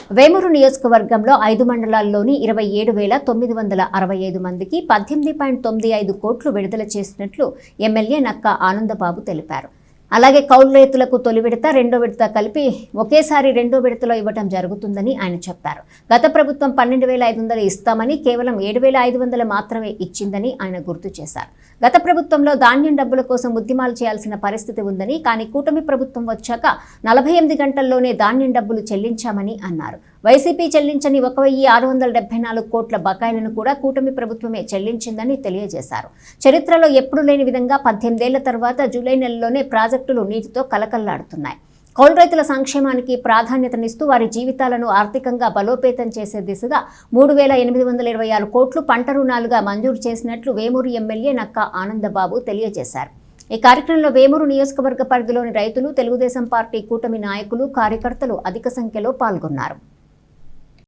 వేమూరు నియోజకవర్గంలో 5 మండలాల్లోని 27,965 మందికి 18.95 కోట్లు విడుదల చేసినట్లు ఎమ్మెల్యే నక్కా ఆనందబాబు తెలిపారు. అలాగే కౌలు రైతులకు తొలి విడత, రెండో విడత కలిపి ఒకేసారి రెండో విడతలో ఇవ్వడం జరుగుతుందని ఆయన చెప్పారు. గత ప్రభుత్వం 12,500 ఇస్తామని కేవలం 7,500 మాత్రమే ఇచ్చిందని ఆయన గుర్తు చేశారు. గత ప్రభుత్వంలో ధాన్యం డబ్బుల కోసం ఉద్యమాలు చేయాల్సిన పరిస్థితి ఉందని, కానీ కూటమి ప్రభుత్వం వచ్చాక 48 గంటల్లోనే ధాన్యం డబ్బులు చెల్లించామని అన్నారు. వైసీపీ చెల్లించని 1,674 కోట్ల బకాయిలను కూడా కూటమి ప్రభుత్వమే చెల్లించిందని తెలియజేశారు. చరిత్రలో ఎప్పుడూ లేని విధంగా 18 ఏళ్ల తర్వాత జూలై నెలలోనే ప్రాజెక్టులు నీటితో కలకల్లాడుతున్నాయి. కౌలు రైతుల సంక్షేమానికి ప్రాధాన్యతనిస్తూ వారి జీవితాలను ఆర్థికంగా బలోపేతం చేసే దిశగా 3,826 కోట్లు పంట రుణాలుగా మంజూరు చేసినట్లు వేమూరు ఎమ్మెల్యే నక్కా ఆనందబాబు తెలియజేశారు. ఈ కార్యక్రమంలో వేమూరు నియోజకవర్గ పరిధిలోని రైతులు, తెలుగుదేశం పార్టీ కూటమి నాయకులు, కార్యకర్తలు అధిక సంఖ్యలో పాల్గొన్నారు.